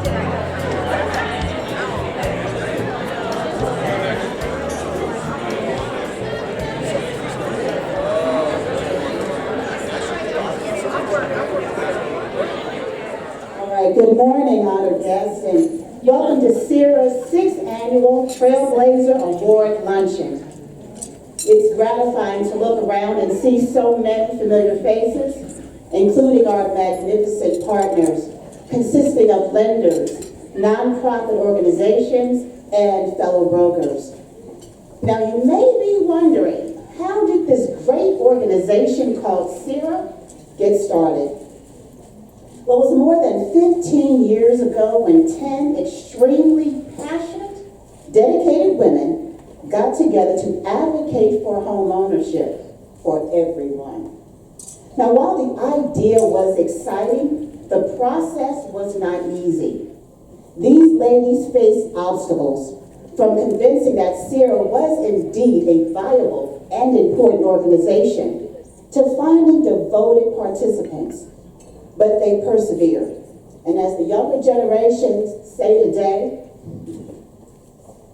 Good morning, honored guests, and welcome to CIRA's 6th Annual Trailblazer Award Luncheon. It's gratifying to look around and see so many familiar faces, including our magnificent partners, consisting of lenders, nonprofit organizations, and fellow brokers. Now, you may be wondering, how did this great organization called CIRA get started? Well, it was more than 15 years ago when 10 extremely passionate, dedicated women got together to advocate for home ownership for everyone. Now, while the idea was exciting, the process was not easy. These ladies faced obstacles, from convincing that CIRA was indeed a viable and important organization to finding devoted participants. But they persevered. And as the younger generations say today,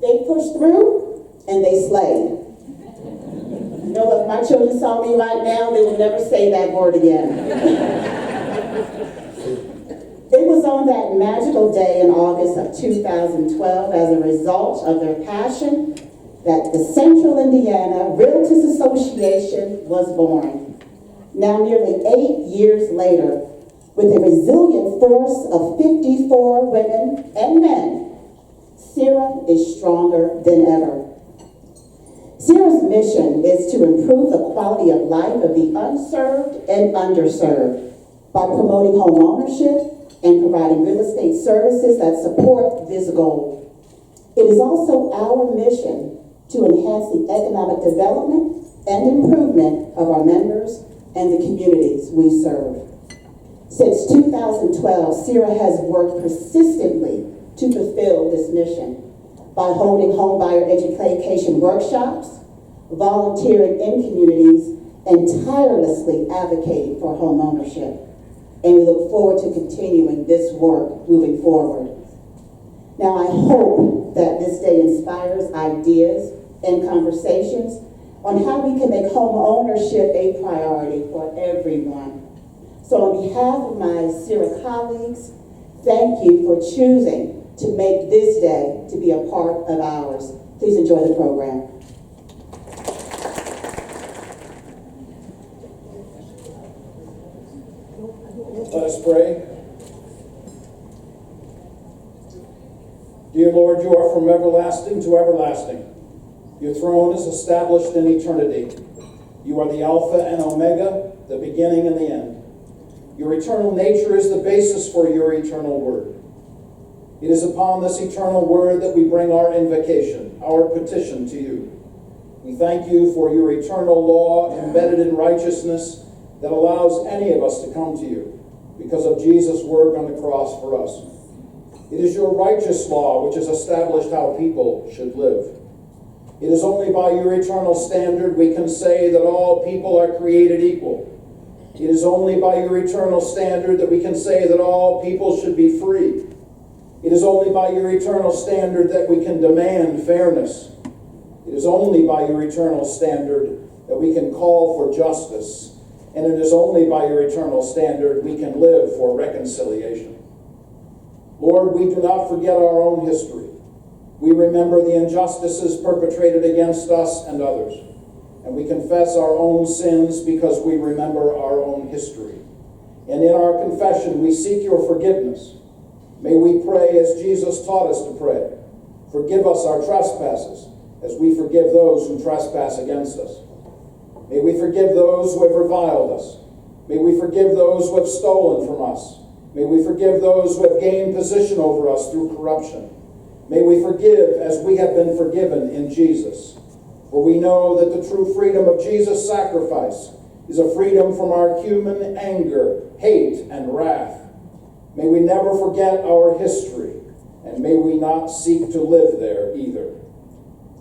they pushed through and they slayed. You know, if my children saw me right now, they would never say that word again. It was on that magical day in August of 2012, as a result of their passion, that the Central Indiana Realtors Association was born. Now, nearly 8 years later, with a resilient force of 54 women and men, CIRA is stronger than ever. CIRA's mission is to improve the quality of life of the unserved and underserved by promoting home ownership and providing real estate services that support this goal. It is also our mission to enhance the economic development and improvement of our members and the communities we serve. Since 2012, CIRA has worked persistently to fulfill this mission by holding homebuyer education workshops, volunteering in communities, and tirelessly advocating for home ownership. And we look forward to continuing this work moving forward. Now, I hope that this day inspires ideas and conversations on how we can make home ownership a priority for everyone. So on behalf of my CIRA colleagues, thank you for choosing to make this day to be a part of ours. Please enjoy the program. Let us pray. Dear Lord, you are from everlasting to everlasting. Your throne is established in eternity. You are the Alpha and Omega, the beginning and the end. Your eternal nature is the basis for your eternal word. It is upon this eternal word that we bring our invocation, our petition to you. We thank you for your eternal law embedded in righteousness that allows any of us to come to you because of Jesus' work on the cross for us. It is your righteous law which has established how people should live. It is only by your eternal standard we can say that all people are created equal. It is only by your eternal standard that we can say that all people should be free. It is only by your eternal standard that we can demand fairness. It is only by your eternal standard that we can call for justice. And it is only by your eternal standard we can live for reconciliation. Lord, we do not forget our own history. We remember the injustices perpetrated against us and others. And we confess our own sins because we remember our own history. And in our confession, we seek your forgiveness. May we pray as Jesus taught us to pray. Forgive us our trespasses as we forgive those who trespass against us. May we forgive those who have reviled us. May we forgive those who have stolen from us. May we forgive those who have gained position over us through corruption. May we forgive as we have been forgiven in Jesus. For we know that the true freedom of Jesus' sacrifice is a freedom from our human anger, hate, and wrath. May we never forget our history, and may we not seek to live there either.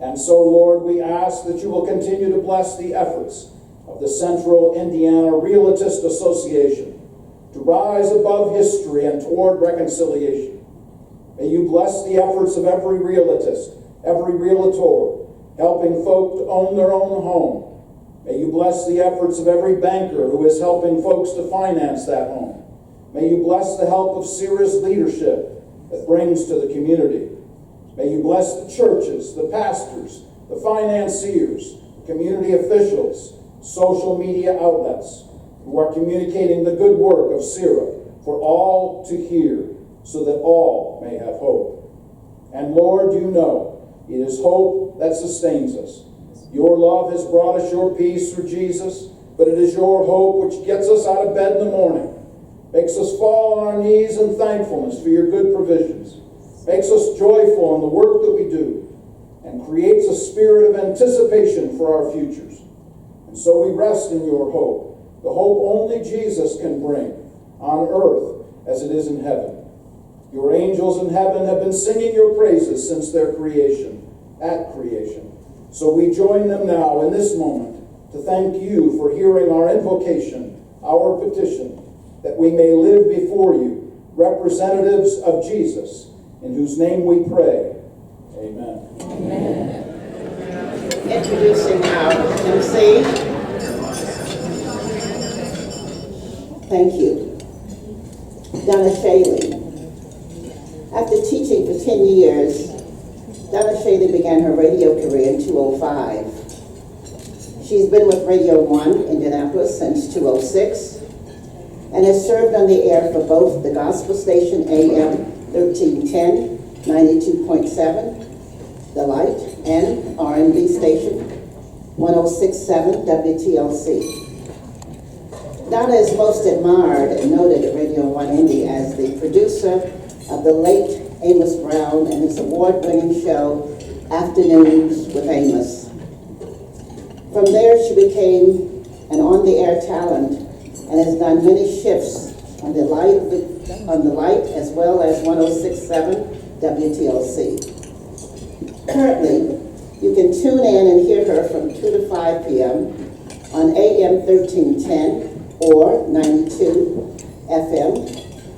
And so, Lord, we ask that you will continue to bless the efforts of the Central Indiana Realtors Association to rise above history and toward reconciliation. you bless the efforts of every realtist, every realtor, helping folk to own their own home. May you bless the efforts of every banker who is helping folks to finance that home. May you bless the help of CIRA's leadership that brings to the community. May you bless the churches, the pastors, the financiers, community officials, social media outlets who are communicating the good work of CIRA for all to hear, so that all may have hope. And Lord, you know, it is hope that sustains us. Your love has brought us your peace through Jesus, but it is your hope which gets us out of bed in the morning, makes us fall on our knees in thankfulness for your good provisions, makes us joyful in the work that we do, and creates a spirit of anticipation for our futures. And so we rest in your hope, the hope only Jesus can bring on earth as it is in heaven. Your angels in heaven have been singing your praises since their creation, at creation. So we join them now in this moment to thank you for hearing our invocation, our petition, that we may live before you, representatives of Jesus, in whose name we pray. Amen. Amen. Introducing our MC. Thank you. Donna Shaley. After teaching for 10 years, Donna Shaley began her radio career in 2005. She's been with Radio 1 Indianapolis since 2006 and has served on the air for both the gospel station AM 1310, 92.7, The Light, and R&B station 106.7 WTLC. Donna is most admired and noted at Radio 1 Indy as the producer of the late Amos Brown and his award-winning show, Afternoons with Amos. From there, she became an on-the-air talent and has done many shifts on the Light as well as 106.7 WTLC. Currently, you can tune in and hear her from 2 to 5 p.m. on AM 1310 or 92 FM,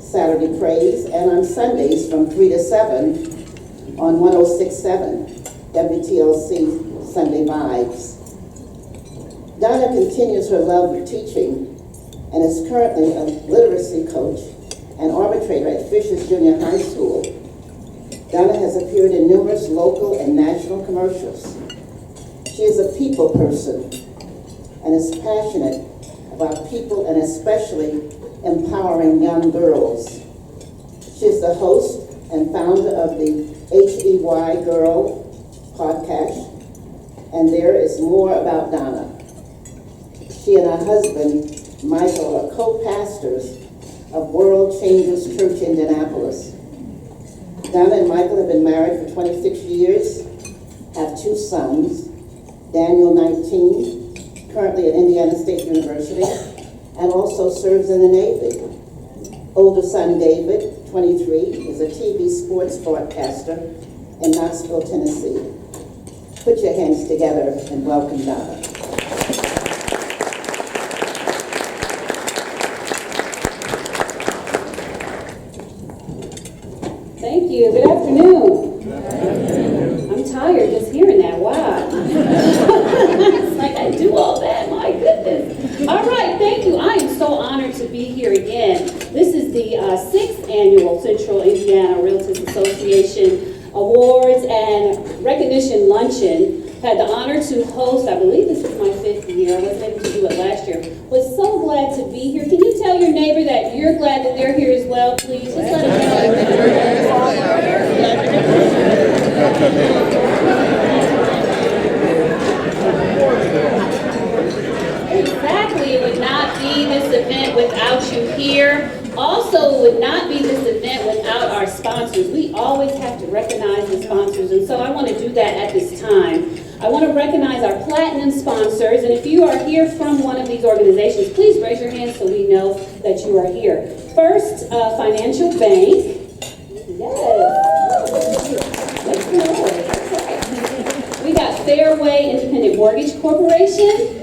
Saturday Praise, and on Sundays from 3 to 7 on 106.7 WTLC Sunday Vibes. Donna continues her love of teaching and is currently a literacy coach and arbitrator at Fishers Junior High School. Donna has appeared in numerous local and national commercials. She is a people person and is passionate about people and especially empowering young girls. She is the host and founder of the HEY Girl podcast, and there is more about Donna. She and her husband, Michael, are co-pastors of World Changers Church Indianapolis. Donna and Michael have been married for 26 years, have 2 sons, Daniel, 19, currently at Indiana State University, and also serves in the Navy. Older son, David, 23, is a TV sports broadcaster in Knoxville, Tennessee. Put your hands together and welcome Donna. Thank you. Good afternoon. I'm tired just hearing that. Wow. It's like I do all that. My goodness. All right. Thank you. I am so honored to be here again. This is the 6th annual Central Indiana Realtors Association Awards and Recognition Luncheon. Had the honor to host, I believe this is my 5th year. I wasn't able to do it last year. Was so glad to be here. Can you tell your neighbor that you're glad that they're here as well, please? Just let them know. Exactly. It would not be this event without you here. Also, it would not be this event without our sponsors. We always have to recognize the sponsors, and so I want to do that at this time. I want to recognize our platinum sponsors, and if you are here from one of these organizations, please raise your hand so we know that you are here. First, Financial Bank. Yes. Let's go. That's right. We got Fairway Independent Mortgage Corporation.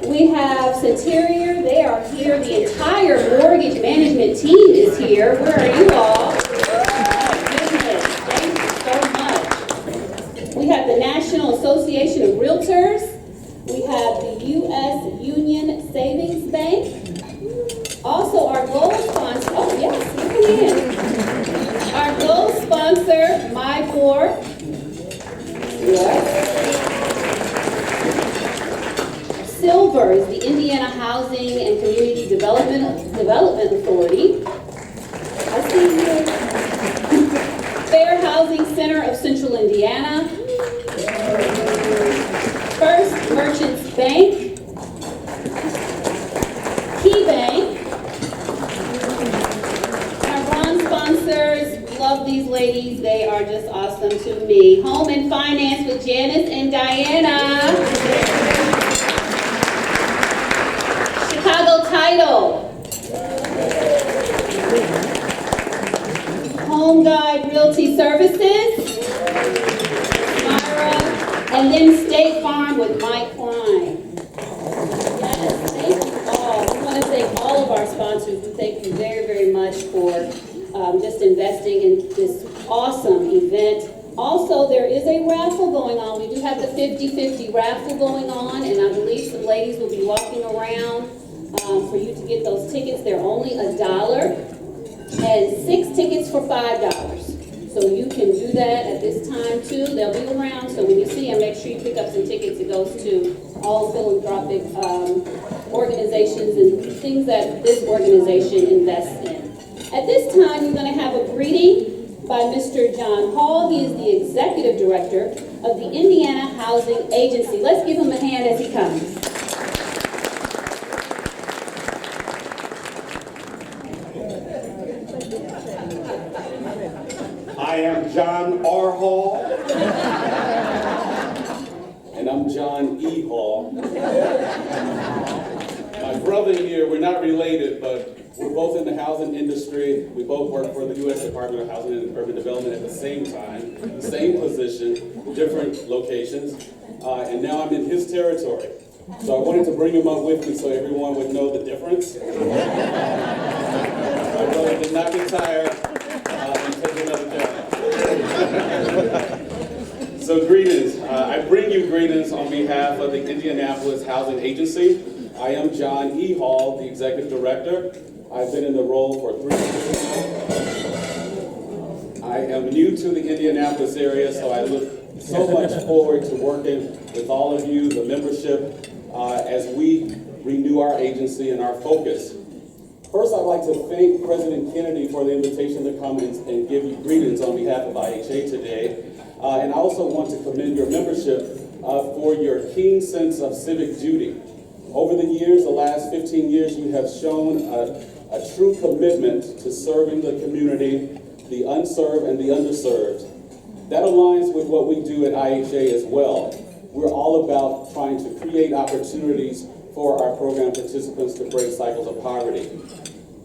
We have Centurior. They are here. The entire mortgage management team is here. Where are you all? My goodness, thank you so much. We have the National Association of Realtors. We have the U.S. Union Savings Bank. Also, our gold sponsor, oh yes, look in. Our gold sponsor, My Board. Yes. Silver is the Indiana Housing and Community Development Authority. I see you. Fair Housing Center of Central Indiana. First Merchants Bank. Key Bank. Our bronze sponsors, love these ladies. They are just awesome to me. Home and Finance with Janice and Diana. Chicago Title. Home Guide Realty Services. CIRA. And then State Farm with Mike Klein. Yes, thank you all. We want to thank all of our sponsors. We thank you very, very much for just investing in this awesome event. Also, there is a raffle going on. We do have the 50-50 raffle going on, and I believe some ladies will be walking around for you to get those tickets. They're only $1, and 6 tickets for $5. So you can do that at this time too. They'll be around, so when you see them, make sure you pick up some tickets. It goes to all philanthropic organizations and things that this organization invests in. At this time, we're going to have a greeting by Mr. John Hall. He is the Executive Director of the Indiana Housing Agency. Let's give him a hand as he comes. I am John R. Hall. And I'm John E. Hall. My brother here, we're not related, but we're both in the housing industry. We both work for the U.S. Department of Housing and Urban Development at the same time, same position, different locations. And now I'm in his territory. So I wanted to bring him up with me so everyone would know the difference. My brother did not get tired and take another job. So greetings. I bring you greetings on behalf of the Indianapolis Housing Agency. I am John E. Hall, the Executive Director. I've been in the role for 3 years now. I am new to the Indianapolis area, so I look so much forward to working with all of you, the membership, as we renew our agency and our focus. First, I'd like to thank President Kennedy for the invitation to come and give you greetings on behalf of IHA today. And I also want to commend your membership for your keen sense of civic duty. Over the years, the last 15 years, you have shown a true commitment to serving the community, the unserved and the underserved. That aligns with what we do at IHA as well. We're all about trying to create opportunities for our program participants to break cycles of poverty.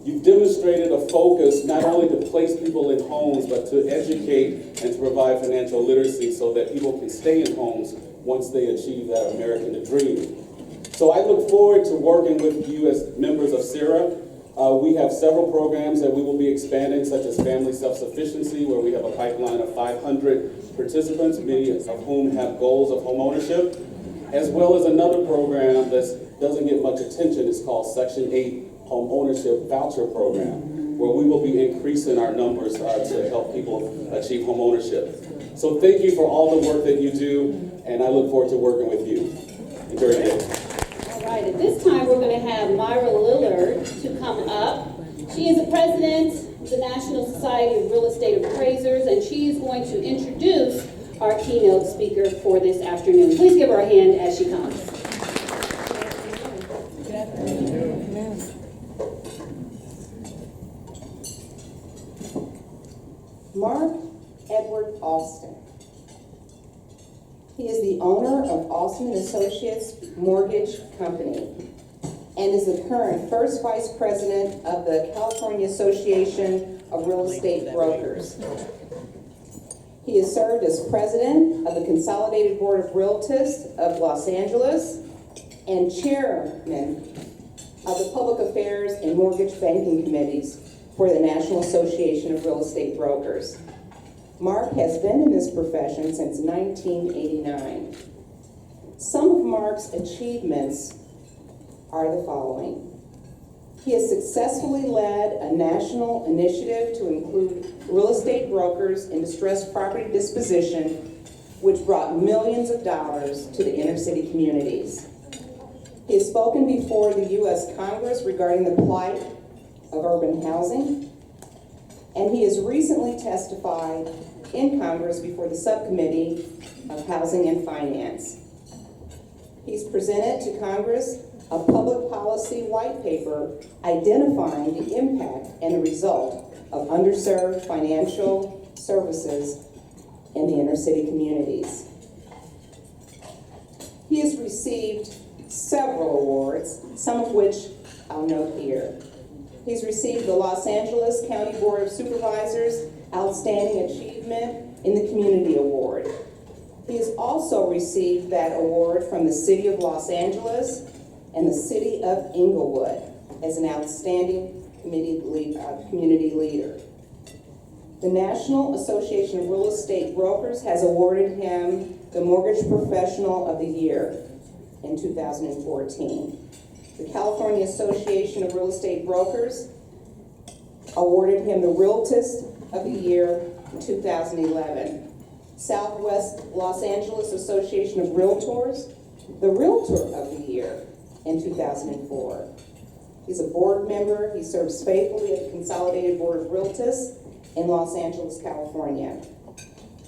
You've demonstrated a focus not only to place people in homes, but to educate and to provide financial literacy so that people can stay in homes once they achieve that American dream. So I look forward to working with you as members of CIRA. We have several programs that we will be expanding, such as family self-sufficiency, where we have a pipeline of 500 participants, many of whom have goals of home ownership, as well as another program that doesn't get much attention. It's called Section 8 Home Ownership Voucher Program, where we will be increasing our numbers to help people achieve home ownership. So thank you for all the work that you do, and I look forward to working with you. Enjoy your day. All right, at this time, we're going to have Myra Lillard to come up. She is the president of the National Society of Real Estate Appraisers, and she is going to introduce our keynote speaker for this afternoon. Please give her a hand as she comes. Mark Edward Austin. He is the owner of Austin & Associates Mortgage Company and is the current first vice president of the California Association of Real Estate Brokers. He has served as president of the Consolidated Board of Realtors of Los Angeles and chairman of the Public Affairs and Mortgage Banking Committees for the National Association of Real Estate Brokers. Mark has been in this profession since 1989. Some of Mark's achievements are the following. He has successfully led a national initiative to include real estate brokers in distressed property disposition, which brought millions of dollars to the inner city communities. He has spoken before the U.S. Congress regarding the plight of urban housing, and he has recently testified in Congress before the Subcommittee of Housing and Finance. He's presented to Congress a public policy white paper identifying the impact and the result of underserved financial services in the inner city communities. He has received several awards, some of which I'll note here. He's received the Los Angeles County Board of Supervisors Outstanding Achievement in the Community Award. He has also received that award from the City of Los Angeles and the City of Inglewood as an outstanding community leader. The National Association of Real Estate Brokers has awarded him the Mortgage Professional of the Year in 2014. The California Association of Real Estate Brokers awarded him the Realtist of the Year in 2011. Southwest Los Angeles Association of Realtors, the Realtor of the Year in 2004. He's a board member. He serves faithfully at the Consolidated Board of Realtors in Los Angeles, California.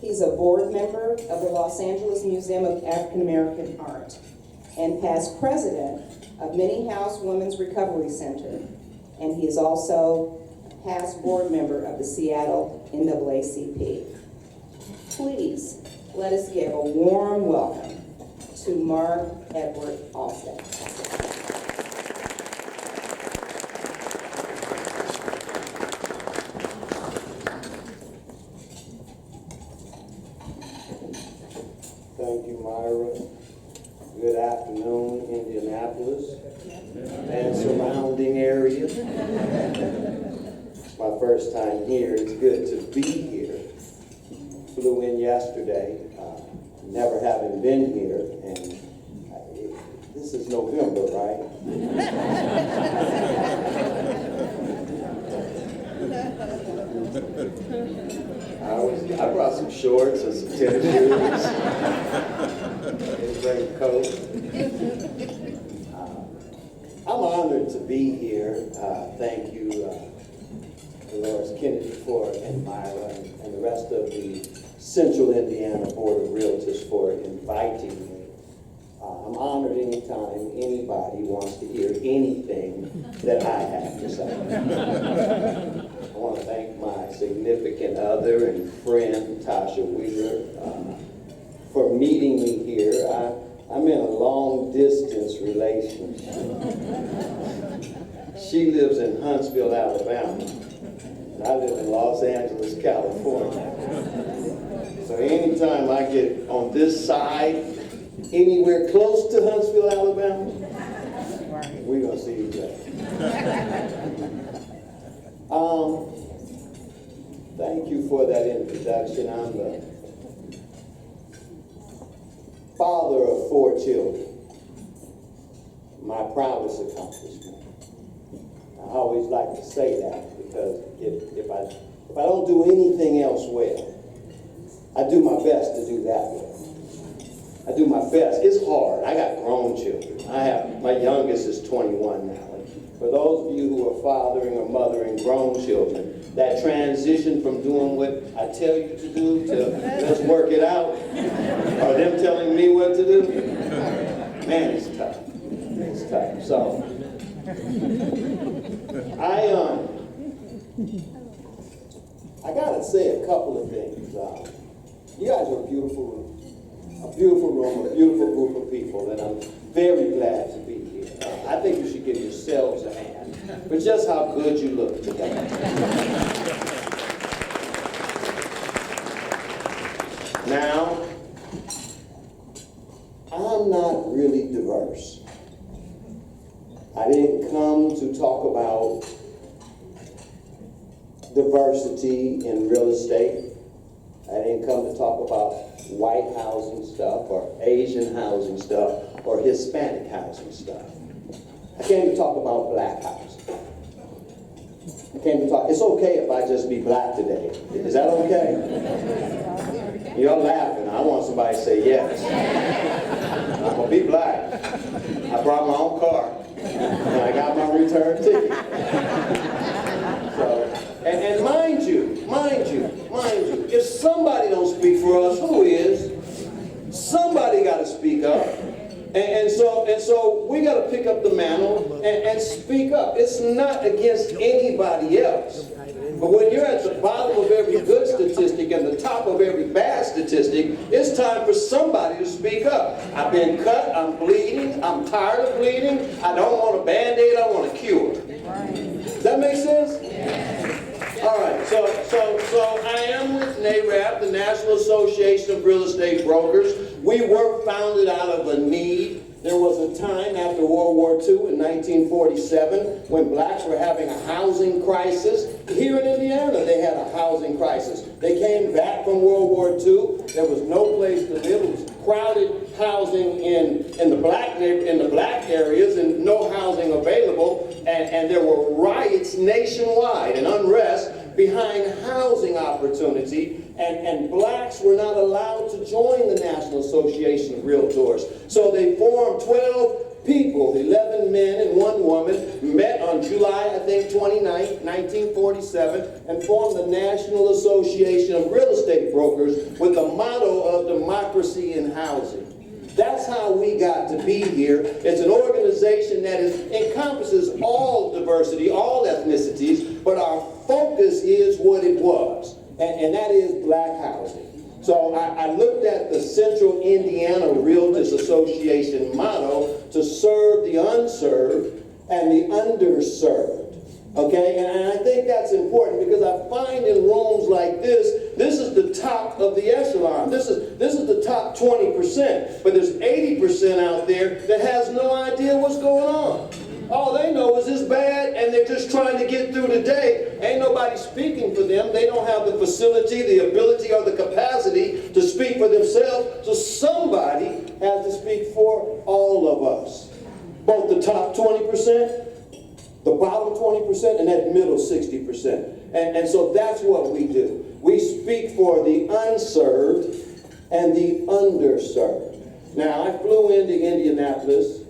He's a board member of the Los Angeles Museum of African American Art and past president of Minnie House Women's Recovery Center. And he is also past board member of the Seattle NAACP. Please let us give a warm welcome to Mark Edward Alston. Thank you, Myra. Good afternoon, Indianapolis and surrounding areas. It's my first time here. It's good to be here. Flew in yesterday, never having been here, and this is November, right? I brought some shorts and some tennis shoes. And a coat. I'm honored to be here. Thank you, Dolores Kennedy and Myra and the rest of the Central Indiana Board of Realtors for inviting me. I'm honored anytime anybody wants to hear anything that I have to say. I want to thank my significant other and friend, Tasha Wheeler, for meeting me here. I'm in a long-distance relationship. She lives in Huntsville, Alabama, and I live in Los Angeles, California. So anytime I get on this side, anywhere close to Huntsville, Alabama, we're going to see each other. Thank you for that introduction. I'm the father of 4 children. My proudest accomplishment. I always like to say that because if I don't do anything else well, I do my best to do that well. I do my best. It's hard. I got grown children. My youngest is 21 now. And for those of you who are fathering or mothering grown children, that transition from doing what I tell you to do to let's work it out, or them telling me what to do, man, it's tough. It's tough. So, I gotta say a couple of things. You guys are a beautiful room, a beautiful group of people, and I'm very glad to be here. I think you should give yourselves a hand for just how good you look today. Now, I'm not really diverse. I didn't come to talk about diversity in real estate. I didn't come to talk about white housing stuff or Asian housing stuff or Hispanic housing stuff. I came to talk about black housing. I came to talk, it's okay if I just be black today. Is that okay? You're laughing. I want somebody to say yes. I'm gonna be black. I brought my own car and I got my return ticket. So, and mind you, if somebody don't speak for us, who is? Somebody got to speak up. And so we got to pick up the mantle and speak up. It's not against anybody else. But when you're at the bottom of every good statistic and the top of every bad statistic, it's time for somebody to speak up. I've been cut, I'm bleeding, I'm tired of bleeding, I don't want a Band-Aid, I want a cure. Does that make sense? All right, so I am with NAREB, the National Association of Real Estate Brokers. We were founded out of a need. There was a time after World War II in 1947 when blacks were having a housing crisis. Here in Indiana, they had a housing crisis. They came back from World War II. There was no place to live. It was crowded housing in the black areas and no housing available. And there were riots nationwide and unrest behind housing opportunity, and blacks were not allowed to join the National Association of Realtors. So they formed 12 people, 11 men and 1 woman, met on July, I think, 29th, 1947, and formed the National Association of Real Estate Brokers with the motto of democracy in housing. That's how we got to be here. It's an organization that encompasses all diversity, all ethnicities, but our focus is what it was, and that is black housing. So I looked at the Central Indiana Realtors Association motto to serve the unserved and the underserved. Okay, and I think that's important because I find in rooms like this is the top of the echelon. This is the top 20%, but there's 80% out there that has no idea what's going on. All they know is it's bad and they're just trying to get through the day. Ain't nobody speaking for them. They don't have the facility, the ability, or the capacity to speak for themselves. So somebody has to speak for all of us. Both the top 20%, the bottom 20%, and that middle 60%. And so that's what we do. We speak for the unserved and the underserved. Now, I flew into Indianapolis,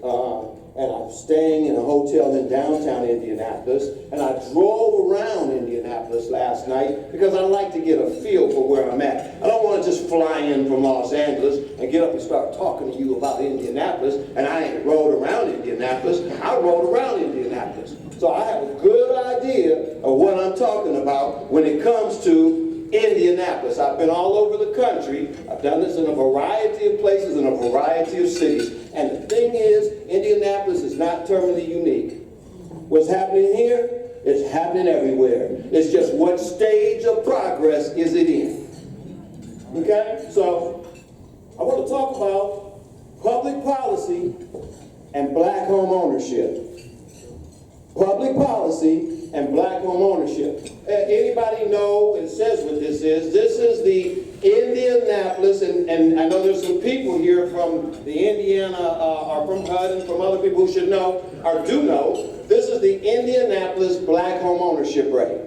and I'm staying in a hotel in downtown Indianapolis, and I drove around Indianapolis last night because I like to get a feel for where I'm at. I don't want to just fly in from Los Angeles and get up and start talking to you about Indianapolis, and I ain't rode around Indianapolis. I rode around Indianapolis. So I have a good idea of what I'm talking about when it comes to Indianapolis. I've been all over the country. I've done this in a variety of places, in a variety of cities. And the thing is, Indianapolis is not terminally unique. What's happening here is happening everywhere. It's just what stage of progress is it in. Okay? So, I want to talk about public policy and black home ownership. Public policy and black home ownership. Anybody know, it says what this is. This is the Indianapolis, and I know there's some people here from the Indiana, or from HUD, and from other people who should know, or do know. This is the Indianapolis black home ownership rate.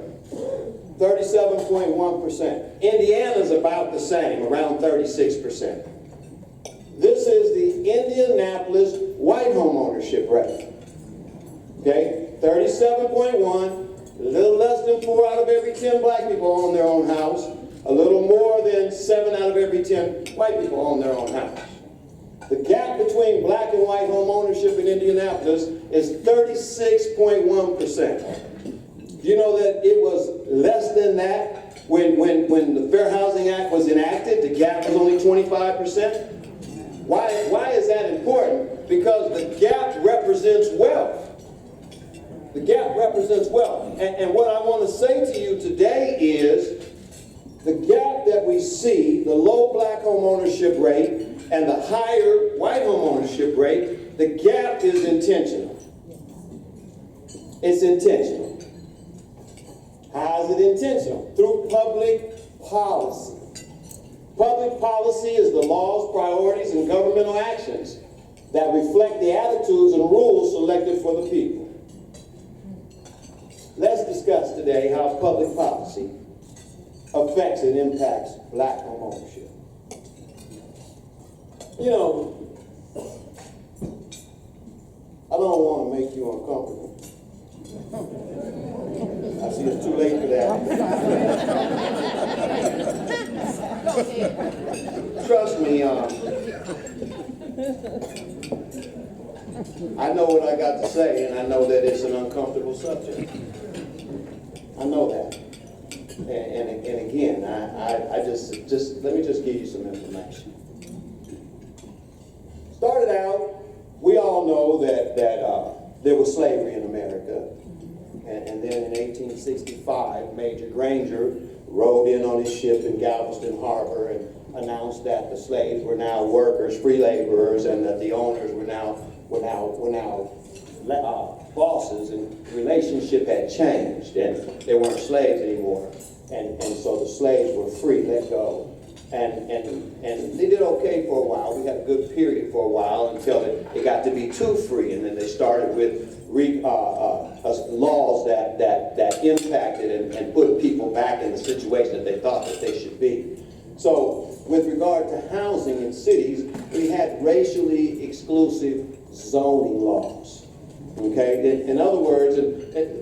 37.1%. Indiana's about the same, around 36%. This is the Indianapolis white home ownership rate. Okay, 37.1, a little less than 4 out of every 10 black people own their own house. A little more than 7 out of every 10 white people own their own house. The gap between black and white home ownership in Indianapolis is 36.1%. You know that it was less than that when the Fair Housing Act was enacted? The gap was only 25%. Why is that important? Because the gap represents wealth. The gap represents wealth. And what I want to say to you today is the gap that we see, the low black home ownership rate and the higher white home ownership rate, the gap is intentional. It's intentional. How is it intentional? Through public policy. Public policy is the laws, priorities, and governmental actions that reflect the attitudes and rules selected for the people. Let's discuss today how public policy affects and impacts black home ownership. You know, I don't want to make you uncomfortable. I see it's too late for that. Trust me, I know what I got to say, and I know that it's an uncomfortable subject. I know that. And again, I just let me just give you some information. Started out, we all know that there was slavery in America. And then in 1865, Major Granger rode in on his ship in Galveston Harbor and announced that the slaves were now workers, free laborers, and that the owners were now bosses, and the relationship had changed, and they weren't slaves anymore. And so the slaves were free, let go. And they did okay for a while. We had a good period for a while until it got to be too free, and then they started with laws that impacted and put people back in the situation that they thought that they should be. So with regard to housing in cities, we had racially exclusive zoning laws. Okay, in other words,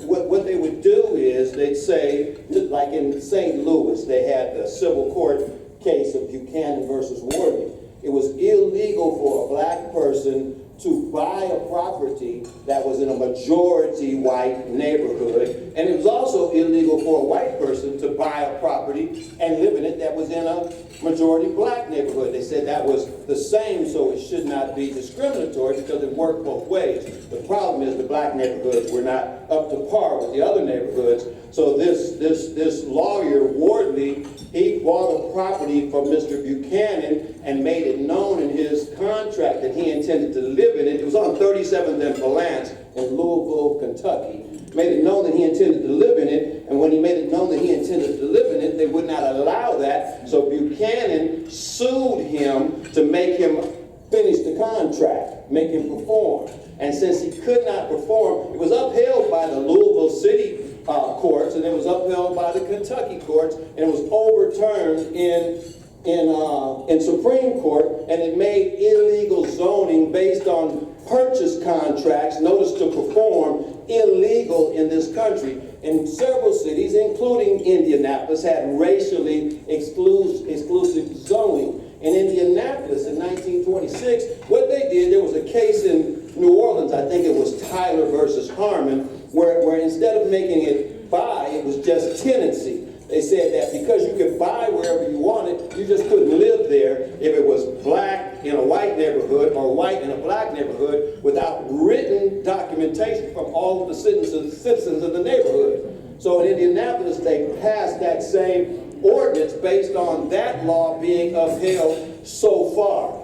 what they would do is they'd say, like in St. Louis, they had the civil court case of Buchanan versus Worthy. It was illegal for a black person to buy a property that was in a majority white neighborhood, and it was also illegal for a white person to buy a property and live in it that was in a majority black neighborhood. They said that was the same, so it should not be discriminatory because it worked both ways. The problem is the black neighborhoods were not up to par with the other neighborhoods. So this lawyer, Wardley, he bought a property from Mr. Buchanan and made it known in his contract that he intended to live in it. It was on 37th and Valance in Louisville, Kentucky. Made it known that he intended to live in it, and when he made it known that he intended to live in it, they would not allow that. So Buchanan sued him to make him finish the contract, make him perform. And since he could not perform, it was upheld by the Louisville City courts, and it was upheld by the Kentucky courts, and it was overturned in Supreme Court, and it made illegal zoning based on purchase contracts, notice to perform, illegal in this country. And several cities, including Indianapolis, had racially exclusive zoning. In Indianapolis in 1926, what they did, there was a case in New Orleans, I think it was Tyler versus Harmon, where instead of making it buy, it was just tenancy. They said that because you could buy wherever you wanted, you just couldn't live there if it was black in a white neighborhood or white in a black neighborhood without written documentation from all of the citizens of the neighborhood. So in Indianapolis, they passed that same ordinance based on that law being upheld so far.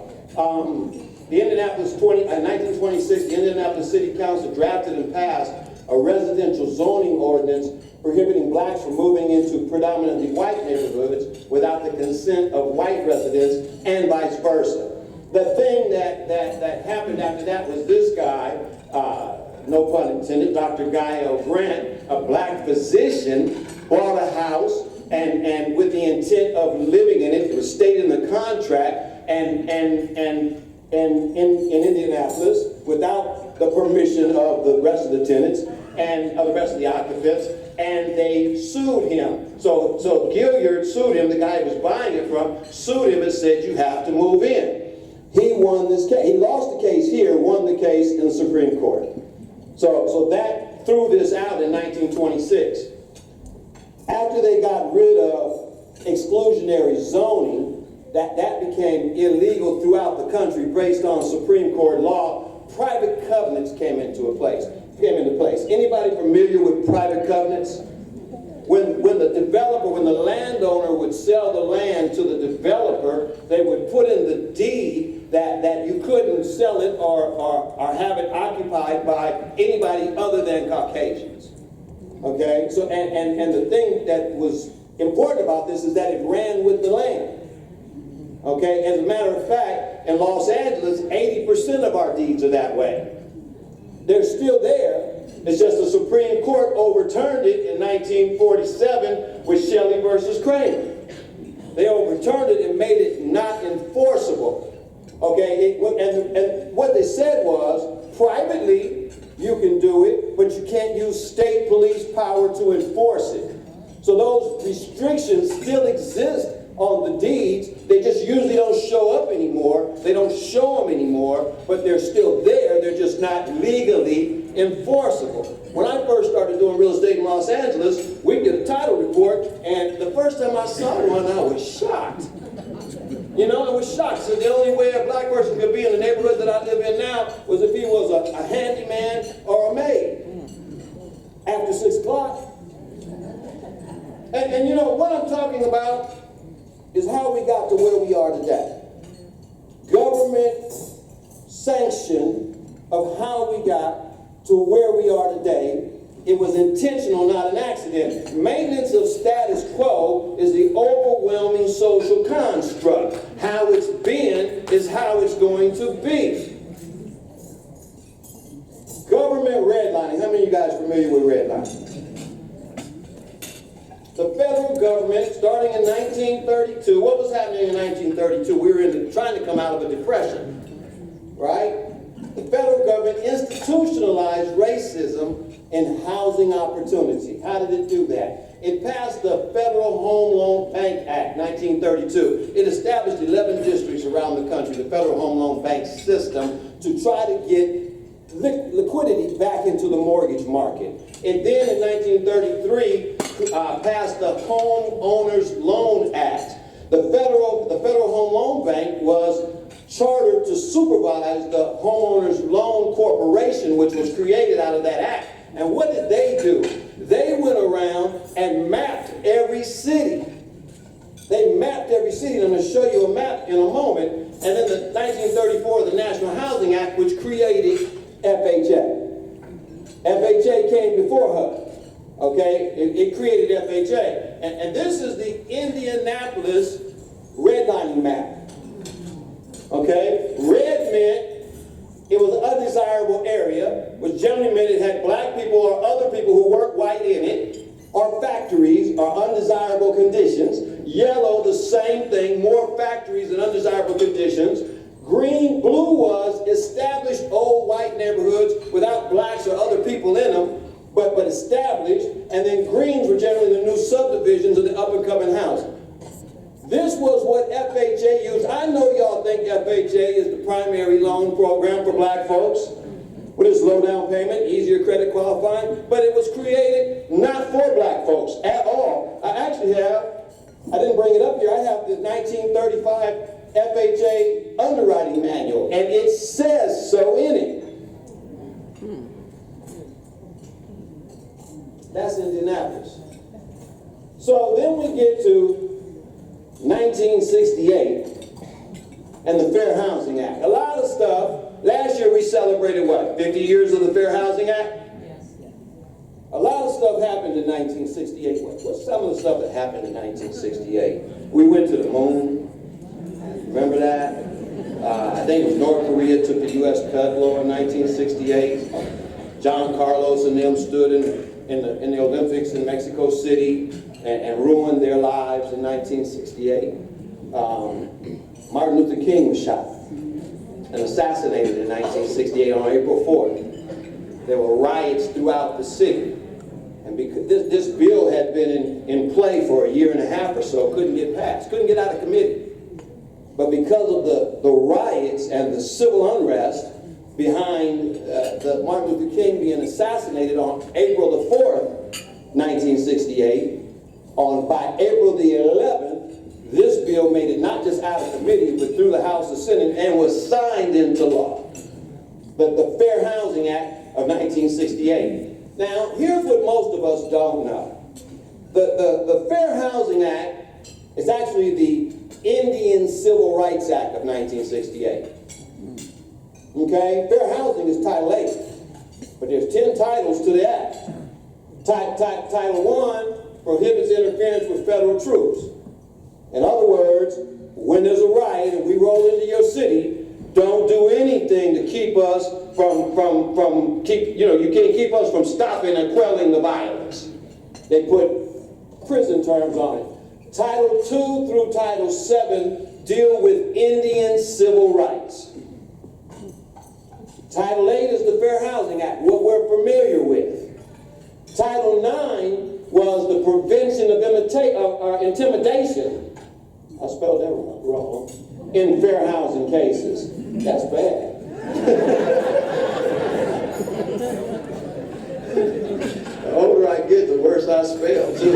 The 1926, the Indianapolis City Council drafted and passed a residential zoning ordinance prohibiting blacks from moving into predominantly white neighborhoods without the consent of white residents and vice versa. The thing that happened after that was this guy, no pun intended, Dr. Guy L. Grant, a black physician, bought a house and with the intent of living in it, it was stated in the contract, and in Indianapolis, without the permission of the rest of the tenants and of the rest of the occupants, and they sued him. So Gilliard sued him, the guy he was buying it from, sued him and said, you have to move in. He won this case. He lost the case here, won the case in the Supreme Court. So that threw this out in 1926. After they got rid of exclusionary zoning, that became illegal throughout the country based on Supreme Court law. Private covenants came into place. Anybody familiar with private covenants? When the landowner would sell the land to the developer, they would put in the deed that you couldn't sell it or have it occupied by anybody other than Caucasians. Okay, so, and the thing that was important about this is that it ran with the land. Okay, as a matter of fact, in Los Angeles, 80% of our deeds are that way. They're still there. It's just the Supreme Court overturned it in 1947 with Shelley versus Kramer. They overturned it and made it not enforceable. Okay, and what they said was, privately, you can do it, but you can't use state police power to enforce it. So those restrictions still exist on the deeds. They just usually don't show up anymore. They don't show them anymore, but they're still there. They're just not legally enforceable. When I first started doing real estate in Los Angeles, we'd get a title report, and the first time I saw one, I was shocked. You know, I was shocked. So the only way a black person could be in the neighborhood that I live in now was if he was a handyman or a maid after 6 o'clock. And you know, what I'm talking about is how we got to where we are today. Government sanction of how we got to where we are today. It was intentional, not an accident. Maintenance of status quo is the overwhelming social construct. How it's been is how it's going to be. Government redlining. How many of you guys are familiar with redlining? The federal government, starting in 1932, what was happening in 1932? We were trying to come out of a depression, right? The federal government institutionalized racism in housing opportunity. How did it do that? It passed the Federal Home Loan Bank Act, 1932. It established 11 districts around the country, the Federal Home Loan Bank system, to try to get liquidity back into the mortgage market. It then, in 1933, passed the Homeowners Loan Act. The Federal Home Loan Bank was chartered to supervise the Homeowners Loan Corporation, which was created out of that act. And what did they do? They went around and mapped every city. They mapped every city, and I'm going to show you a map in a moment. And then the 1934, the National Housing Act, which created FHA. FHA came before HUD. Okay, it created FHA. And this is the Indianapolis redlining map. Okay, red meant it was an undesirable area, which generally meant it had black people or other people who weren't white in it, or factories or undesirable conditions. Yellow, the same thing, more factories and undesirable conditions. Blue was established old white neighborhoods without blacks or other people in them, but established. And then greens were generally the new subdivisions of the up-and-coming housing. This was what FHA used. I know y'all think FHA is the primary loan program for black folks, with its low down payment, easier credit qualifying, but it was created not for black folks at all. I didn't bring it up here, I have the 1935 FHA underwriting manual, and it says so in it. That's Indianapolis. So then we get to 1968 and the Fair Housing Act. A lot of stuff. Last year we celebrated what? 50 years of the Fair Housing Act? Yes. A lot of stuff happened in 1968. What's some of the stuff that happened in 1968? We went to the moon. Remember that? I think it was North Korea took the U.S. Pedalo in 1968. John Carlos and them stood in the Olympics in Mexico City and ruined their lives in 1968. Martin Luther King was shot and assassinated in 1968 on April 4th. There were riots throughout the city. And because this bill had been in play for a year and a half or so, couldn't get passed, couldn't get out of committee. But because of the riots and the civil unrest behind the Martin Luther King being assassinated on April the 4th, 1968, by April the 11th, this bill made it not just out of committee, but through the House of Senate and was signed into law. The Fair Housing Act of 1968. Now, here's what most of us don't know. The Fair Housing Act is actually the Indian Civil Rights Act of 1968. Okay? Fair housing is Title 8, but there's 10 titles to the act. Title I prohibits interference with federal troops. In other words, when there's a riot and we roll into your city, don't do anything to keep us you can't keep us from stopping and quelling the violence. They put prison terms on it. Title II through Title VII deal with Indian civil rights. Title VIII is the Fair Housing Act, what we're familiar with. Title IX was the prevention of intimidation. I spelled that wrong. In fair housing cases. That's bad. The older I get, the worse I spell, too.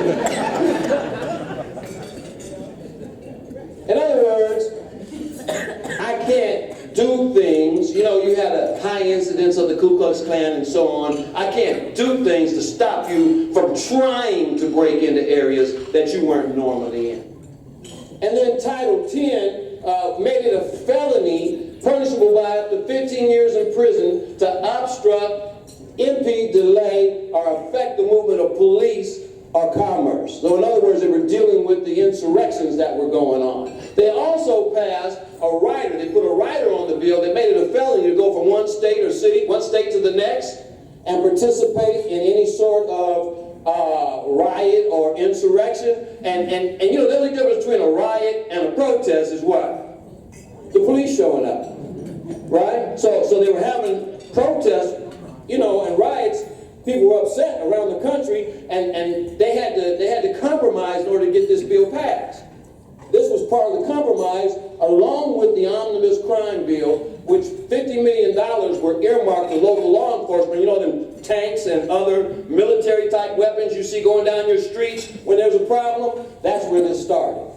In other words, I can't do things, you had a high incidence of the Ku Klux Klan and so on. I can't do things to stop you from trying to break into areas that you weren't normally in. And then Title X made it a felony, punishable by up to 15 years in prison, to obstruct, impede, delay, or affect the movement of police or commerce. So in other words, they were dealing with the insurrections that were going on. They also passed a rider. They put a rider on the bill that made it a felony to go from one state or city, one state to the next, and participate in any sort of riot or insurrection. And the only difference between a riot and a protest is what? The police showing up, right? So they were having protests, and riots. People were upset around the country, and they had to compromise in order to get this bill passed. This was part of the compromise, along with the omnibus crime bill, which $50 million were earmarked to local law enforcement. Them tanks and other military-type weapons you see going down your streets when there's a problem. That's where this started.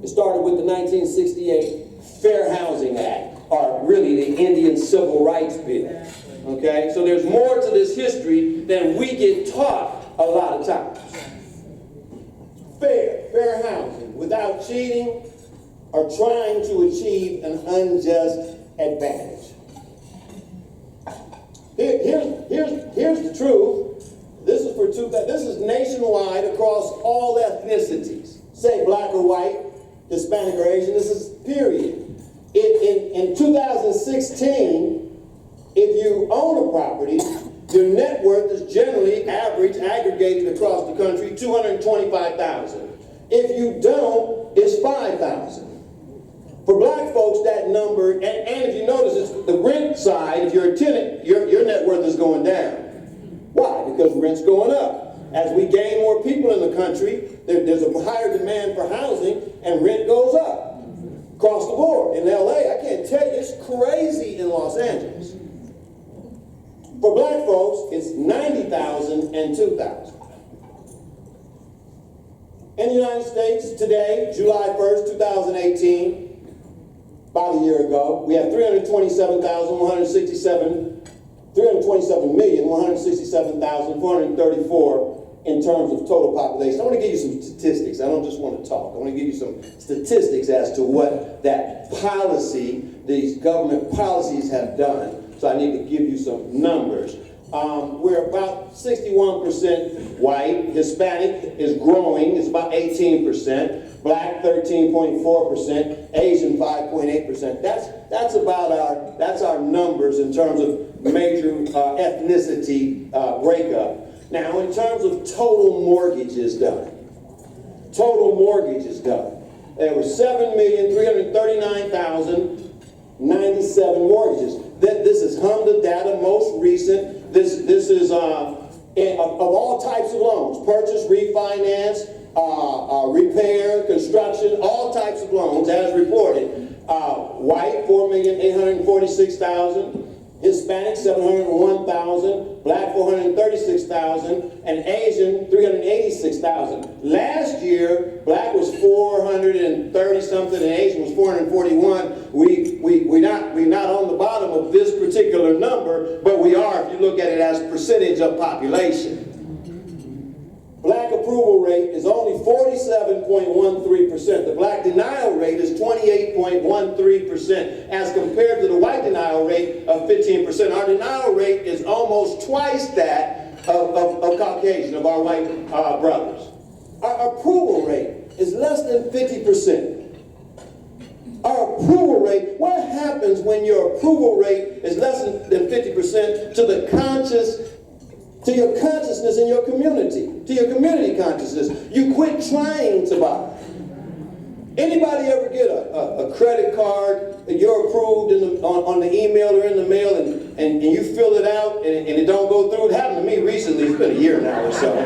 It started with the 1968 Fair Housing Act, or really the Indian Civil Rights Bill. Okay, so there's more to this history than we get taught a lot of times. Fair housing, without cheating or trying to achieve an unjust advantage. Here's the truth. This is nationwide across all ethnicities. Say black or white, Hispanic or Asian. This is period. In 2016. If you own a property, your net worth is generally aggregated across the country, $225,000. If you don't, it's $5,000. For black folks, that number, and if you notice, it's the rent side. If you're a tenant, your net worth is going down. Why? Because rent's going up. As we gain more people in the country, there's a higher demand for housing, and rent goes up across the board. In LA, I can't tell you, it's crazy in Los Angeles. For black folks, it's $90,000 and $2,000. In the United States today, July 1st, 2018, about a year ago, we have 327,434 in terms of total population. I want to give you some statistics. I don't just want to talk. I want to give you some statistics as to what that policy, these government policies have done. So I need to give you some numbers. We're about 61% white. Hispanic is growing. It's about 18%. Black, 13.4%. Asian, 5.8%. That's about our numbers in terms of major ethnicity breakup. Now, in terms of total mortgages done. There were 7,339,097 mortgages. This is HMDA data, most recent. This is of all types of loans: purchase, refinance, repair, construction, all types of loans as reported. White, 4,846,000. Hispanic, 701,000. Black, 436,000. And Asian, 386,000. Last year, black was 430 something, and Asian was 441. We're not on the bottom of this particular number, but we are if you look at it as percentage of population. Black approval rate is only 47.13%. The black denial rate is 28.13% as compared to the white denial rate of 15%. Our denial rate is almost twice that of Caucasian, of our white brothers. Our approval rate is less than 50%. Our approval rate, what happens when your approval rate is less than 50% to your consciousness in your community, to your community consciousness? You quit trying to buy. Anybody ever get a credit card that you're approved on the email or in the mail and you fill it out and it don't go through? It happened to me recently. It's been a year now or so.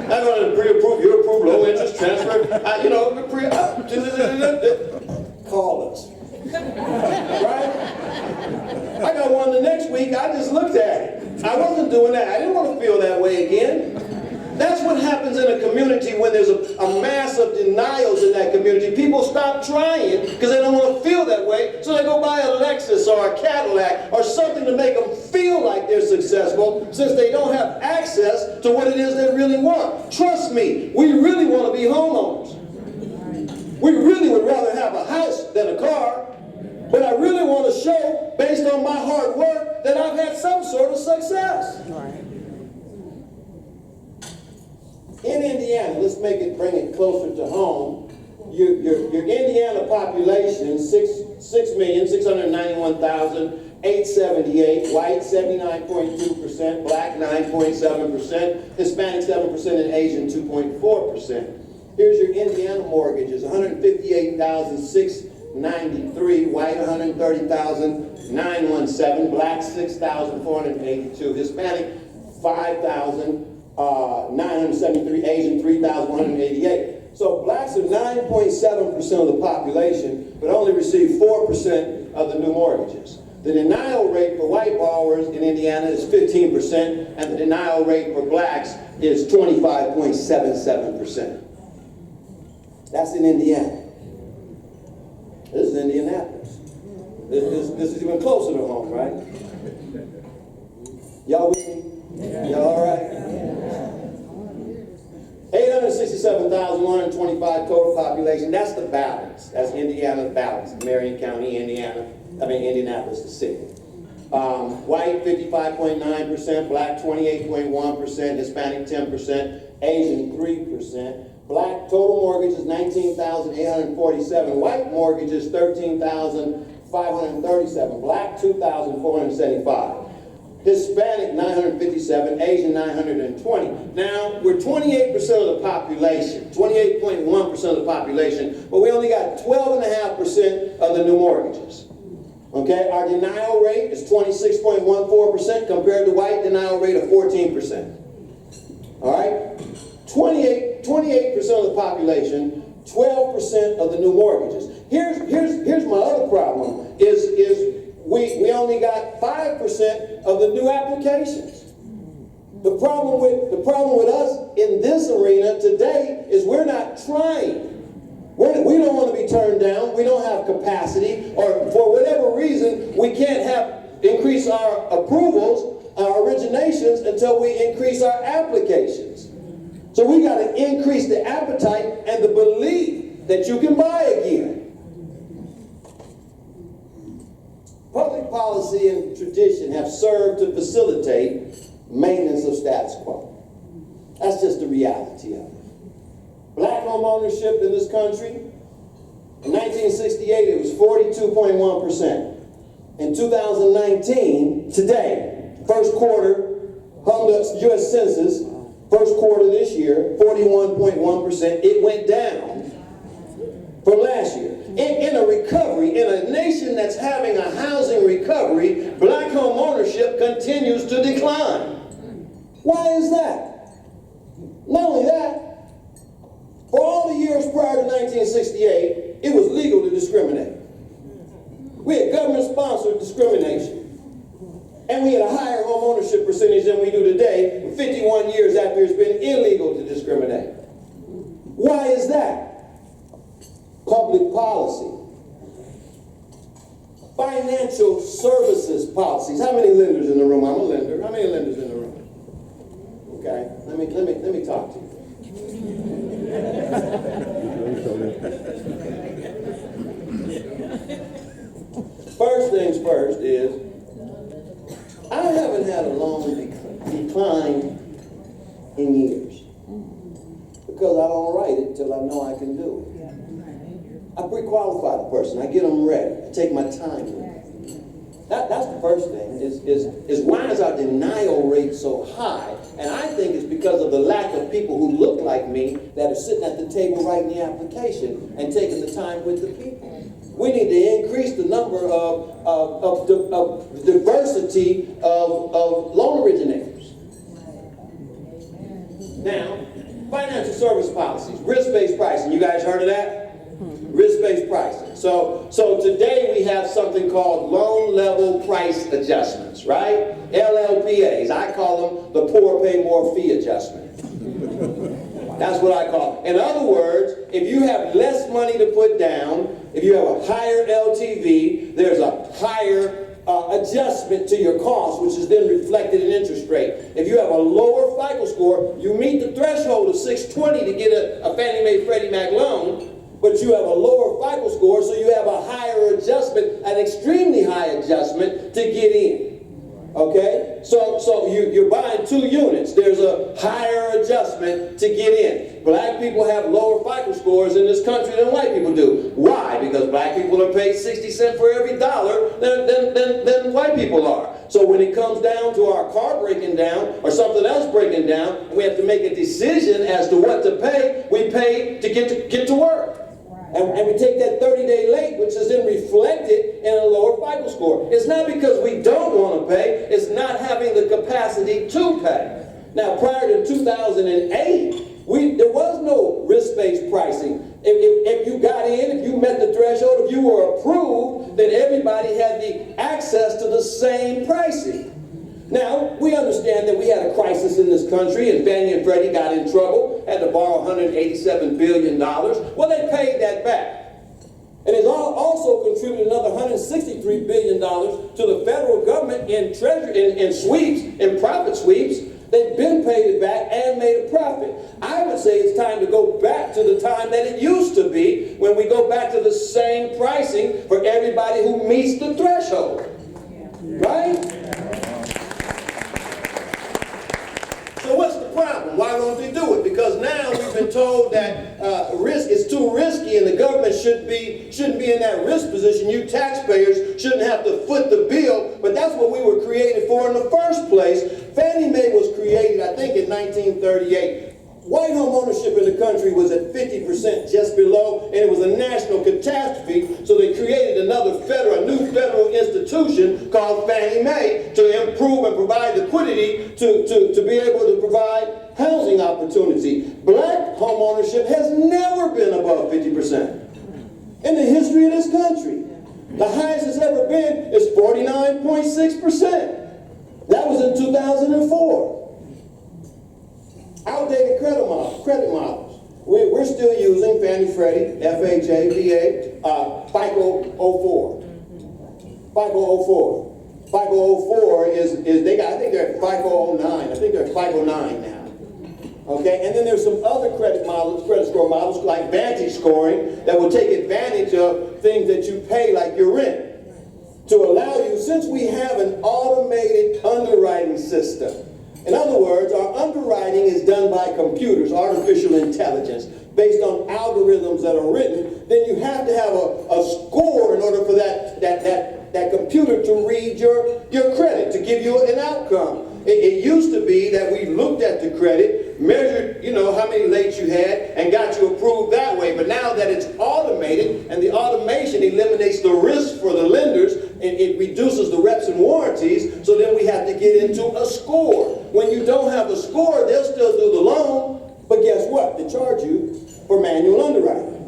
I'm going to pre-approve, you're approved, low interest transfer. Call us. Right? I got one the next week, I just looked at it. I wasn't doing that. I didn't want to feel that way again. That's what happens in a community when there's a mass of denials in that community. People stop trying because they don't want to feel that way, so they go buy a Lexus or a Cadillac or something to make them feel like they're successful, since they don't have access to what it is they really want. Trust me, we really want to be homeowners. We really would rather have a house than a car, but I really want to show, based on my hard work, that I've had some sort of success. In Indiana, let's bring it closer to home. Your Indiana population, 6,691,878, white 79.2%, black 9.7%, Hispanic 7%, and Asian 2.4%. Here's your Indiana mortgages: 158,693, white 130,917, black 6,482, Hispanic 5,973, Asian 3,188. So blacks are 9.7% of the population, but only receive 4% of the new mortgages. The denial rate for white borrowers in Indiana is 15%, and the denial rate for blacks is 25.77%. That's in Indiana. This is Indianapolis. This is even closer to home, right? Y'all with me? Y'all all right? 867,125 total population. That's the balance. That's Indiana's balance. Marion County, Indianapolis, the city. White 55.9%, black 28.1%, Hispanic 10%, Asian 3%. Black total mortgages 19,847. White mortgages 13,537. Black 2,475. Hispanic 957, Asian 920. Now, we're 28% of the population, 28.1% of the population, but we only got 12.5% of the new mortgages. Okay, our denial rate is 26.14% compared to white denial rate of 14%. All right, 28% of the population, 12% of the new mortgages. Here's my other problem is we only got 5% of the new applications. The problem with us in this arena today is we're not trying. We don't want to be turned down. We don't have capacity, or for whatever reason, we can't increase our approvals, our originations, until we increase our applications. So we got to increase the appetite and the belief that you can buy again. Public policy and tradition have served to facilitate maintenance of status quo. That's just the reality of it. Black home ownership in this country, in 1968, it was 42.1%. In 2019, today, first quarter, U.S. Census, first quarter this year, 41.1%. It went down from last year. In a recovery, in a nation that's having a housing recovery, black home ownership continues to decline. Why is that? Not only that, for all the years prior to 1968, it was legal to discriminate. We had government-sponsored discrimination. And we had a higher home ownership percentage than we do today, 51 years after it's been illegal to discriminate. Why is that? Public policy. Financial services policies. How many lenders in the room? I'm a lender. How many lenders in the room? Okay, let me talk to you. First things first is, I haven't had a loan declined in years. Because I don't write it till I know I can do it. I pre-qualify the person, I get them ready, I take my time with it. That's the first thing, is why is our denial rate so high? And I think it's because of the lack of people who look like me that are sitting at the table writing the application and taking the time with the people. We need to increase the number of diversity of loan originators. Now, financial service policies, risk-based pricing. You guys heard of that? Risk-based pricing. So today we have something called loan level price adjustments, right? LLPAs. I call them the poor pay more fee adjustment. That's what I call it. In other words, if you have less money to put down, if you have a higher LTV, there's a higher adjustment to your cost, which is then reflected in interest rate. If you have a lower FICO score, you meet the threshold of 620 to get a Fannie Mae Freddie Mac loan, but you have a lower FICO score, so you have a higher adjustment, an extremely high adjustment to get in. Okay? So you're buying 2 units. There's a higher adjustment to get in. Black people have lower FICO scores in this country than white people do. Why? Because black people are paid 60 cents for every dollar than white people are. So when it comes down to our car breaking down or something else breaking down, and we have to make a decision as to what to pay, we pay to get to work. And we take that 30-day late, which is then reflected in a lower FICO score. It's not because we don't want to pay, it's not having the capacity to pay. Now, prior to 2008, there was no risk-based pricing. If you got in, if you met the threshold, if you were approved, then everybody had the access to the same pricing. Now, we understand that we had a crisis in this country and Fannie and Freddie got in trouble, had to borrow $187 billion. Well, they paid that back. And it's also contributed another $163 billion to the federal government in sweeps, in profit sweeps. They've been paid it back and made a profit. I would say it's time to go back to the time that it used to be, when we go back to the same pricing for everybody who meets the threshold. Right? So what's the problem? Why won't they do it? Because now we've been told that risk is too risky and the government shouldn't be in that risk position. You taxpayers shouldn't have to foot the bill, but that's what we were created for in the first place. Fannie Mae was created, I think, in 1938. White home ownership in the country was at 50%, just below, and it was a national catastrophe, so they created a new federal institution called Fannie Mae to improve and provide liquidity to be able to provide housing opportunity. Black home ownership has never been above 50% in the history of this country. The highest it's ever been is 49.6%. That was in 2004. Outdated credit models. We're still using Fannie, Freddie, FHA, VA, FICO 04. FICO 04. FICO 04 is I think they're at FICO 09. I think they're at FICO 9 now. Okay, and then there's some other credit score models like Vantage scoring that will take advantage of things that you pay, like your rent, to allow you, since we have an automated underwriting system. In other words, our underwriting is done by computers, artificial intelligence, based on algorithms that are written. Then you have to have a score in order for that computer to read your credit, to give you an outcome. It used to be that we looked at the credit, measured, how many lates you had, and got you approved that way. But now that it's automated, and the automation eliminates the risk for the lenders, and it reduces the reps and warranties, so then we have to get into a score. When you don't have a score, they'll still do the loan, but guess what? They charge you for manual underwriting.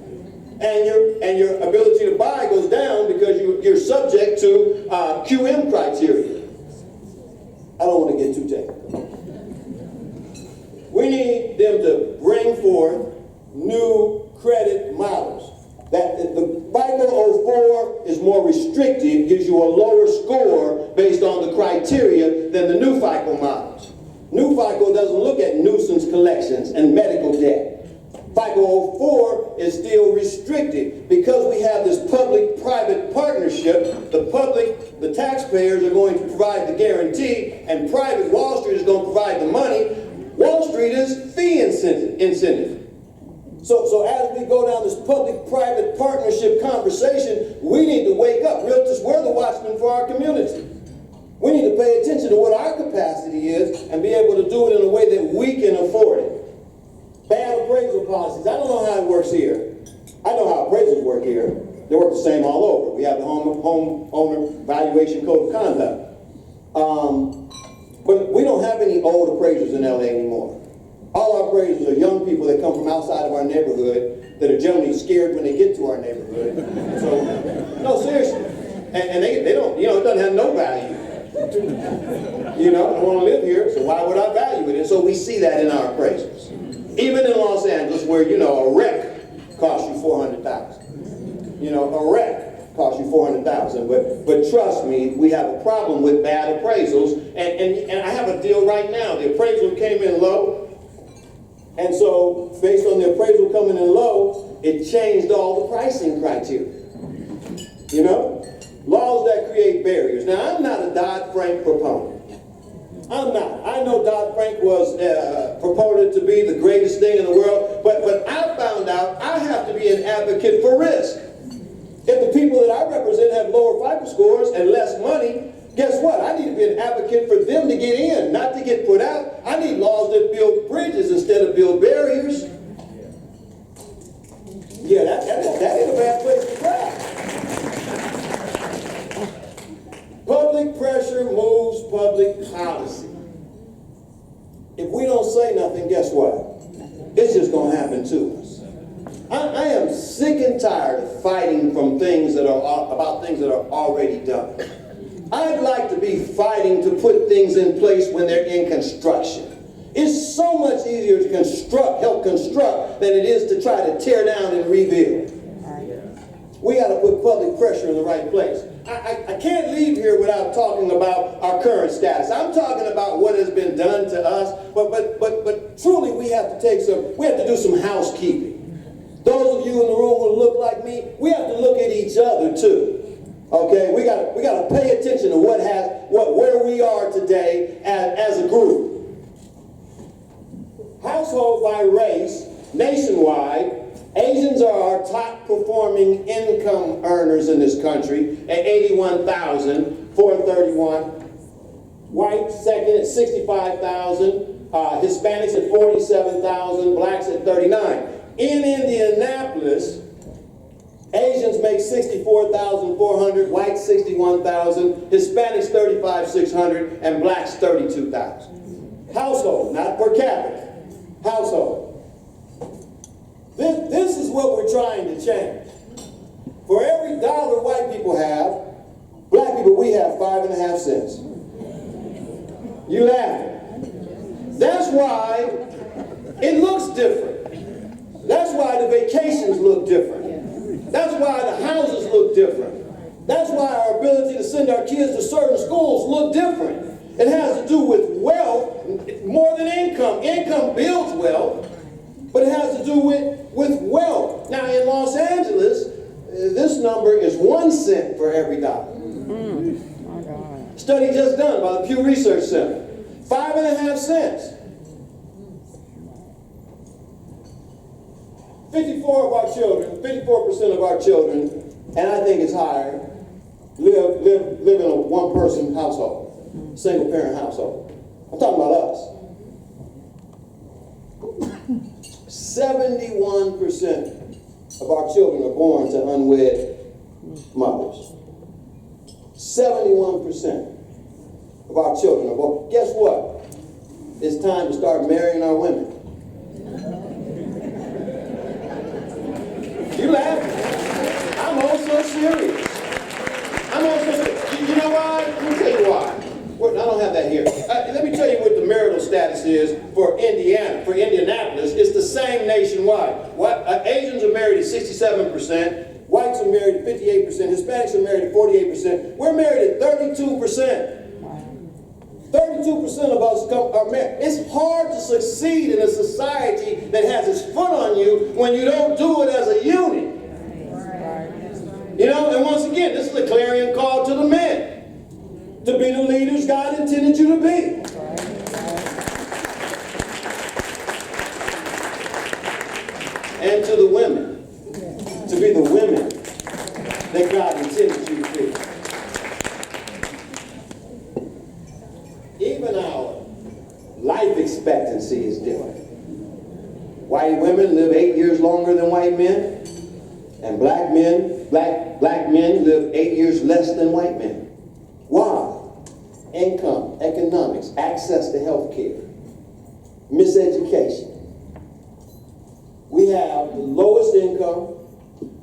And your ability to buy goes down because you're subject to QM criteria. I don't want to get too technical. We need them to bring forth new credit models. That the FICO 04 is more restrictive, gives you a lower score based on the criteria than the new FICO models. New FICO doesn't look at nuisance collections and medical debt. FICO 04 is still restricted because we have this public-private partnership. The taxpayers are going to provide the guarantee, and private Wall Street is is going to provide the money. Wall Street is fee incentive. So as we go down this public-private partnership conversation, we need to wake up. Realtors, we're the watchmen for our community. We need to pay attention to what our capacity is and be able to do it in a way that we can afford it. Bad appraisal policies. I don't know how it works here. I know how appraisals work here. They work the same all over. We have the homeowner valuation code of conduct. But we don't have any old appraisers in LA anymore. All our appraisers are young people that come from outside of our neighborhood that are generally scared when they get to our neighborhood. So, no, seriously. And they don't, it doesn't have no value. I don't want to live here, so why would I value it? And so we see that in our appraisals. Even in Los Angeles, where, a wreck costs you $400,000. A wreck costs you $400,000. But trust me, we have a problem with bad appraisals. And I have a deal right now. The appraisal came in low. And so, based on the appraisal coming in low, it changed all the pricing criteria. Laws that create barriers. Now, I'm not a Dodd-Frank proponent. I'm not. I know Dodd-Frank was purported to be the greatest thing in the world, but I found out I have to be an advocate for risk. If the people that I represent have lower FICO scores and less money, guess what? I need to be an advocate for them to get in, not to get put out. I need laws that build bridges instead of build barriers. Yeah, that ain't a bad place to cry. Public pressure moves public policy. If we don't say nothing, guess what? It's just going to happen to us. I am sick and tired of fighting about things that are already done. I'd like to be fighting to put things in place when they're in construction. It's so much easier to help construct than it is to try to tear down and rebuild. We got to put public pressure in the right place. I can't leave here without talking about our current status. I'm talking about what has been done to us, but truly we have to do some housekeeping. Those of you in the room who look like me, we have to look at each other too. Okay, we got to pay attention to where we are today as a group. Household by race, nationwide, Asians are our top performing income earners in this country at 81,431. White second at 65,000. Hispanics at 47,000. Blacks at 39. In Indianapolis, Asians make 64,400, whites 61,000, Hispanics 35,600, and blacks 32,000. Household, not per capita. Household. This is what we're trying to change. For every dollar white people have, black people, we have 5.5 cents. You laughing? That's why it looks different. That's why the vacations look different. That's why the houses look different. That's why our ability to send our kids to certain schools look different. It has to do with wealth more than income. Income builds wealth, but it has to do with wealth. Now in Los Angeles, this number is 1 cent for every dollar. Study just done by the Pew Research Center. 5.5 cents. 54% of our children, and I think it's higher, live in a one-person household, single-parent household. I'm talking about us. 71% of our children are born to unwed mothers. 71% of our children are born. Guess what? It's time to start marrying our women. You laughing? I'm also serious. You know why? Let me tell you why. I don't have that here. Let me tell you what the marital status is for Indiana. For Indianapolis, it's the same nationwide. Asians are married at 67%. Whites are married at 58%. Hispanics are married at 48%. We're married at 32%. 32% of us are married. It's hard to succeed in a society that has its foot on you when you don't do it as a unit. And once again, this is a clarion call to the men to be the leaders God intended you to be. and to the women to be the women that God intended you to be. Even our life expectancy is different. White women live 8 years longer than white men, and black men live 8 years less than white men. Why? Income, economics, access to health care, miseducation. We have the lowest income,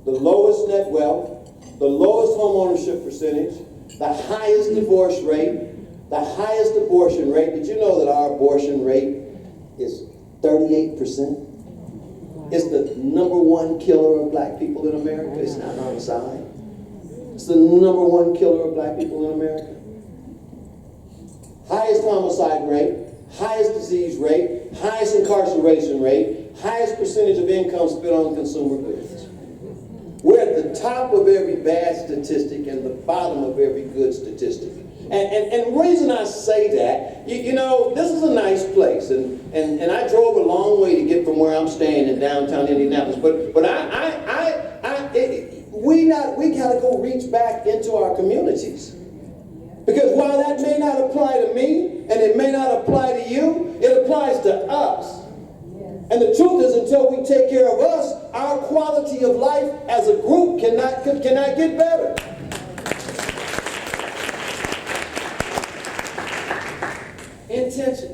the lowest net wealth, the lowest home ownership percentage, the highest divorce rate, the highest abortion rate. Did you know that our abortion rate is 38%? It's the #1 killer of black people in America. It's not on the side. It's the #1 killer of black people in America. Highest homicide rate, highest disease rate, highest incarceration rate, highest percentage of income spent on consumer goods. We're at the top of every bad statistic and the bottom of every good statistic. And the reason I say that, you know, this is a nice place, and I drove a long way to get from where I'm staying in downtown Indianapolis. But we gotta go reach back into our communities, because while that may not apply to me and it may not apply to you, it applies to us. And the truth is, until we take care of us, our quality of life as a group cannot get better. Intention.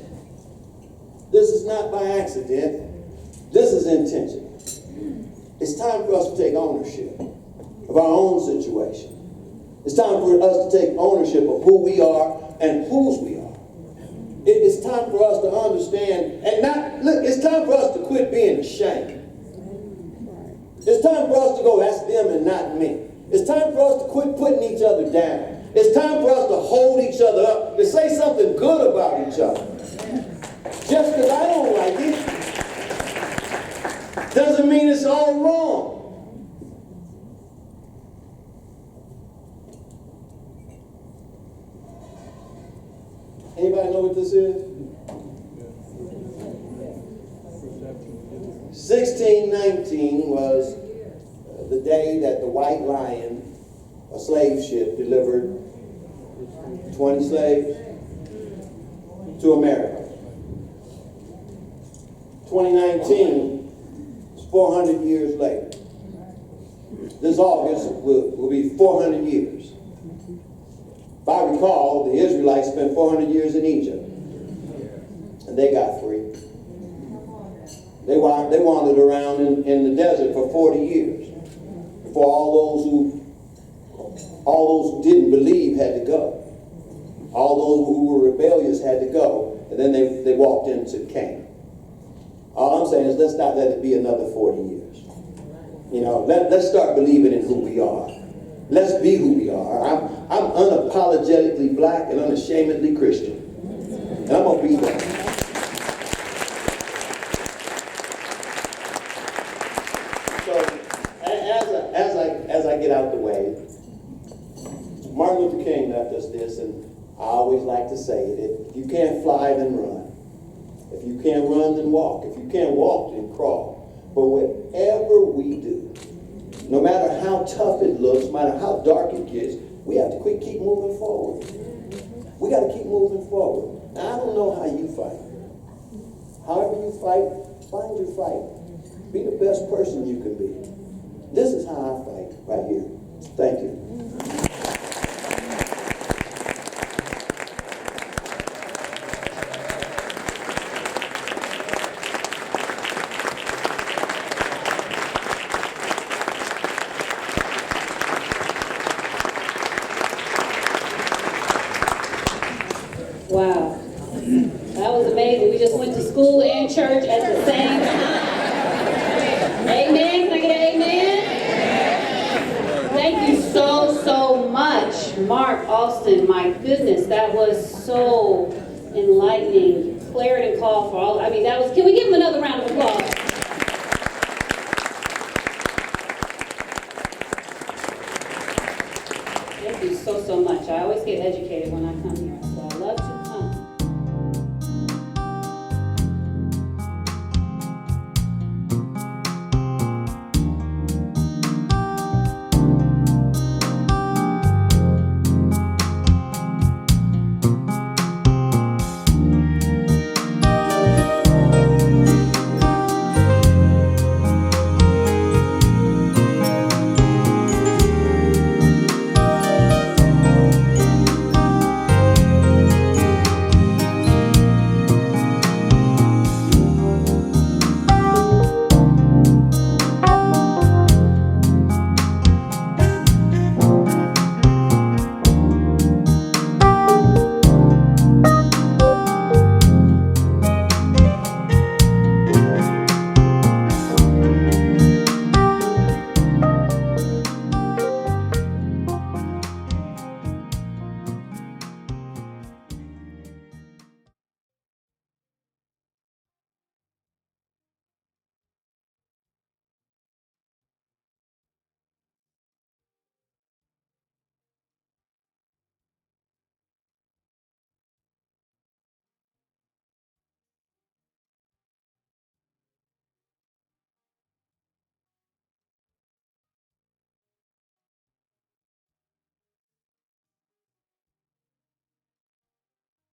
This is not by accident. This is intention. It's time for us to take ownership of our own situation. It's time for us to take ownership of who we are and whose we are. It's time for us to understand it's time for us to quit being ashamed. It's time for us to go, that's them and not me. It's time for us to quit putting each other down. It's time for us to hold each other up, to say something good about each other. Just because I don't like it doesn't mean it's all wrong. Anybody know what this is? 1619 was the day that the White Lion, a slave ship, delivered 20 slaves to America. 2019 is 400 years later. This August will be 400 years. If I recall, the Israelites spent 400 years in Egypt, and they got free. They wandered around in the desert for 40 years before all those who didn't believe had to go. All those who were rebellious had to go, and then they walked into Canaan. All I'm saying is, let's not let it be another 40 years. You know, let's start believing in who we are. Let's be who we are. I'm unapologetically black and unashamedly Christian, and I'm gonna be that. So, as I get out the way, Martin Luther King left us this, and I always like to say it: if you can't fly, then run. If you can't run, then walk. If you can't walk, then crawl. But whatever we do, no matter how tough it looks, no matter how dark it gets, we have to keep moving forward. We got to keep moving forward. Now, I don't know how you fight. However you fight, find your fight. Be the best person you can be. This is how I fight right here. Thank you. Wow, that was amazing. We just went to school and church at the same time. Amen. Can I get an amen? Thank you so much, Mark Alston. My goodness, that was so enlightening. Clarity call for all. I mean, that was. Can we give him another round of applause? Thank you so much. I always get educated when I come here, so I love to